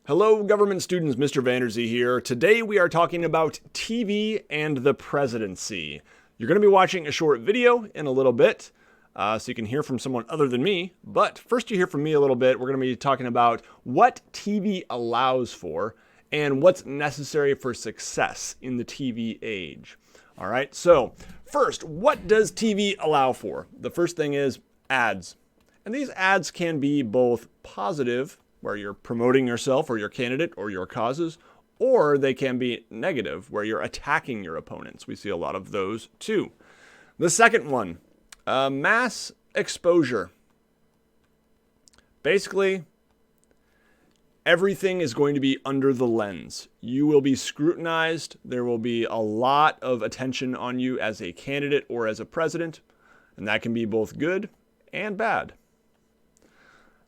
Hello, government students. Mr. Vanderzee here. Today we are talking about TV and the presidency. You're going to be watching a short video in a little bit, so you can hear from someone other than me. But first you hear from me a little bit. We're going to be talking about what TV allows for and what's necessary for success in the TV age. All right, so first, what does TV allow for? The first thing is ads. And these ads can be both positive, where you're promoting yourself or your candidate or your causes, or they can be negative, where you're attacking your opponents. We see a lot of those too. The second one, mass exposure. Basically, everything is going to be under the lens. You will be scrutinized. There will be a lot of attention on you as a candidate or as a president, and that can be both good and bad.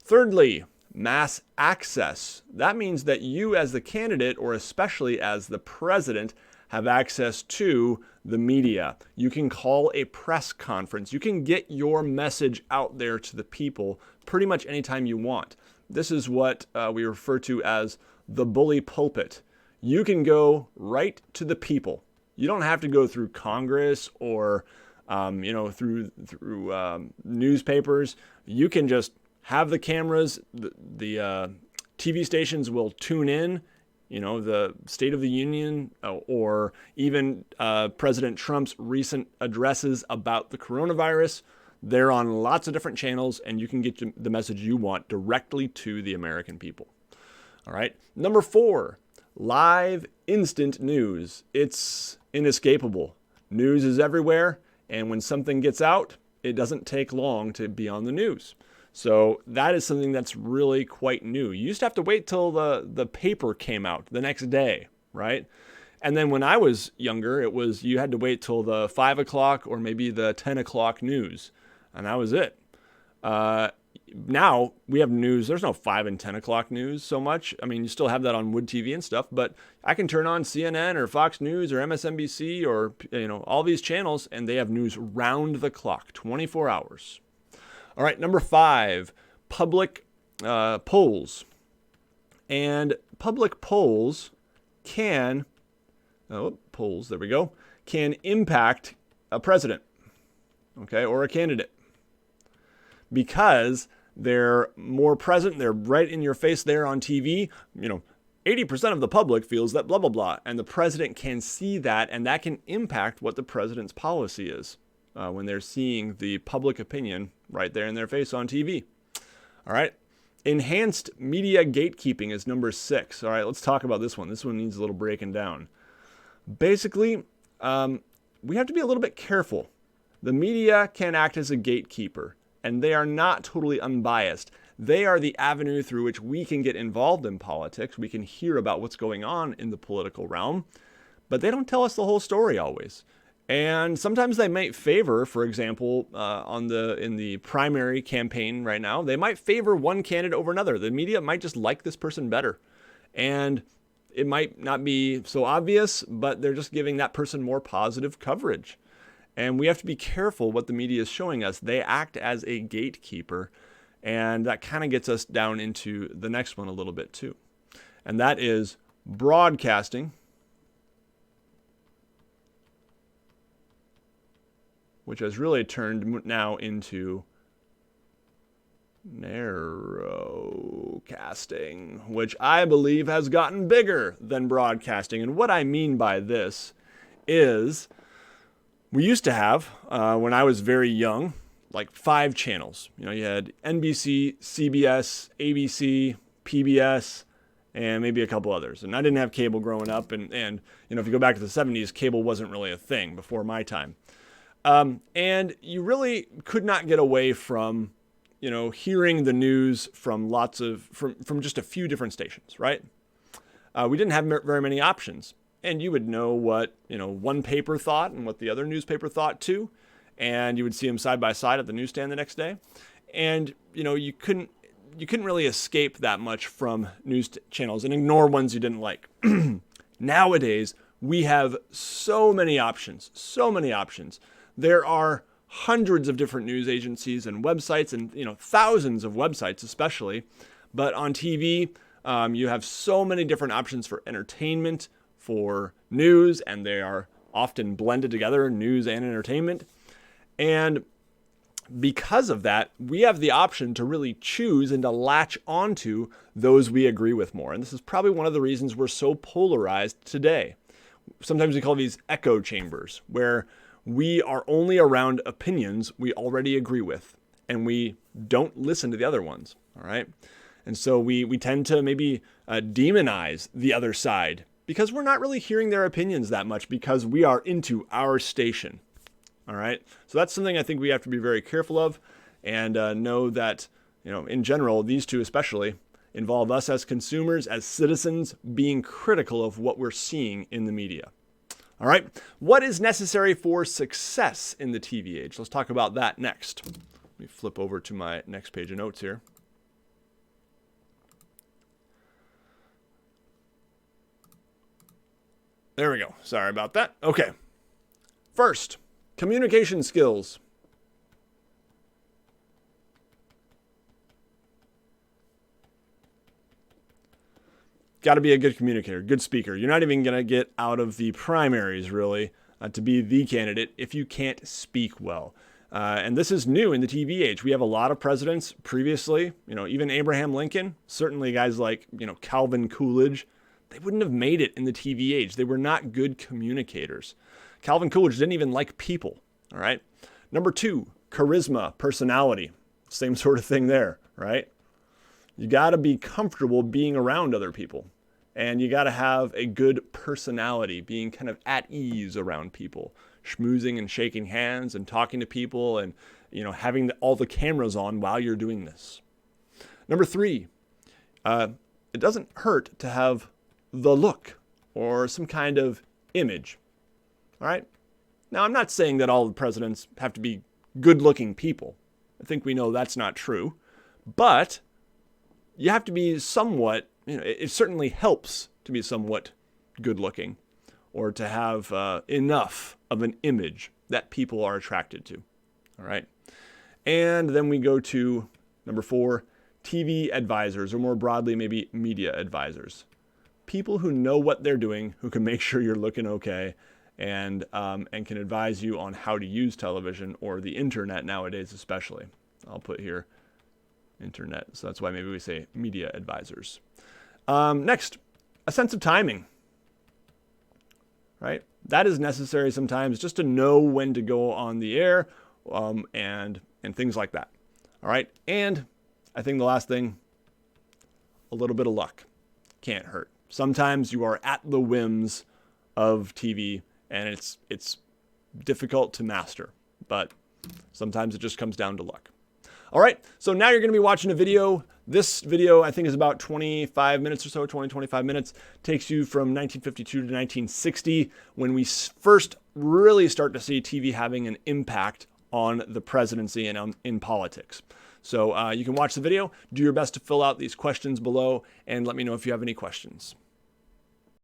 Thirdly, mass access. That means that you as the candidate, or especially as the president, have access to the media. You can call a press conference. You can get your message out there to the people pretty much anytime you want. This is what we refer to as the bully pulpit. You can go right to the people. You don't have to go through Congress or through newspapers. You can just have the cameras, the TV stations will tune in, the State of the Union or even President Trump's recent addresses about the coronavirus. They're on lots of different channels, and you can get the message you want directly to the American people. All right. Number 4, live instant news. It's inescapable. News is everywhere, and when something gets out, it doesn't take long to be on the news. So that is something that's really quite new. You used to have to wait till the paper came out the next day, right? And then when I was younger, you had to wait till the 5 o'clock or maybe the 10 o'clock news, and that was it. Now we have news. There's no 5 and 10 o'clock news so much. I mean, you still have that on Wood TV and stuff, but I can turn on CNN or Fox News or MSNBC or all these channels, and they have news round the clock, 24 hours. All right, number 5, public polls. And public polls can impact a president, okay, or a candidate, because they're more present, they're right in your face there on TV. 80% of the public feels that blah, blah, blah, and the president can see that, and that can impact what the president's policy is. When they're seeing the public opinion right there in their face on TV. All right. Enhanced media gatekeeping is number 6. All right, let's talk about this one. This one needs a little breaking down. Basically, we have to be a little bit careful. The media can act as a gatekeeper, and they are not totally unbiased. They are the avenue through which we can get involved in politics. We can hear about what's going on in the political realm, but they don't tell us the whole story always. And sometimes they might favor, for example, in the primary campaign right now, they might favor one candidate over another. The media might just like this person better. And it might not be so obvious, but they're just giving that person more positive coverage. And we have to be careful what the media is showing us. They act as a gatekeeper. And that kind of gets us down into the next one a little bit too. And that is broadcasting, which has really turned now into narrowcasting, which I believe has gotten bigger than broadcasting. And what I mean by this is we used to have, when I was very young, like 5 channels. You had NBC, CBS, ABC, PBS, and maybe a couple others. And I didn't have cable growing up. And if you go back to the 70s, cable wasn't really a thing before my time. And you really could not get away from, hearing the news from from just a few different stations, right? We didn't have very many options, and you would know what, one paper thought and what the other newspaper thought too. And you would see them side by side at the newsstand the next day. And, you couldn't really escape that much from news channels and ignore ones you didn't like. Nowadays, we have so many options. There are hundreds of different news agencies and websites and, thousands of websites especially. But on TV, You have so many different options for entertainment, for news, and they are often blended together, news and entertainment. And because of that, we have the option to really choose and to latch onto those we agree with more. And this is probably one of the reasons we're so polarized today. Sometimes we call these echo chambers, where we are only around opinions we already agree with, and we don't listen to the other ones, all right? And so we tend to maybe demonize the other side because we're not really hearing their opinions that much because we are into our station. All right. So that's something I think we have to be very careful of, and know that, in general, these two especially involve us as consumers, as citizens, being critical of what we're seeing in the media. All right. What is necessary for success in the TV age? Let's talk about that next. Let me flip over to my next page of notes here. There we go. Sorry about that. Okay. First, communication skills. Got to be a good communicator, good speaker. You're not even going to get out of the primaries, really, to be the candidate if you can't speak well. And this is new in the TV age. We have a lot of presidents previously, even Abraham Lincoln, certainly guys like, Calvin Coolidge. They wouldn't have made it in the TV age. They were not good communicators. Calvin Coolidge didn't even like people, all right? Number 2, charisma, personality. Same sort of thing there, right? You got to be comfortable being around other people. And you got to have a good personality, being kind of at ease around people, schmoozing and shaking hands and talking to people and, having all the cameras on while you're doing this. Number 3, it doesn't hurt to have the look or some kind of image. All right. Now, I'm not saying that all the presidents have to be good-looking people. I think we know that's not true. But you have to be somewhat, it certainly helps to be somewhat good-looking or to have enough of an image that people are attracted to. All right. And then we go to number 4, TV advisors, or more broadly, maybe media advisors. People who know what they're doing, who can make sure you're looking okay, and can advise you on how to use television or the internet nowadays especially. I'll put here internet, so that's why maybe we say media advisors. Next, a sense of timing, right? That is necessary sometimes just to know when to go on the air and things like that, all right? And I think the last thing, a little bit of luck. Can't hurt. Sometimes you are at the whims of TV, and it's difficult to master, but sometimes it just comes down to luck. All right, so now you're going to be watching a video. This video, I think, is about 25 minutes or so, 25 minutes. Takes you from 1952 to 1960, when we first really start to see TV having an impact on the presidency and in politics. So you can watch the video, do your best to fill out these questions below, and let me know if you have any questions.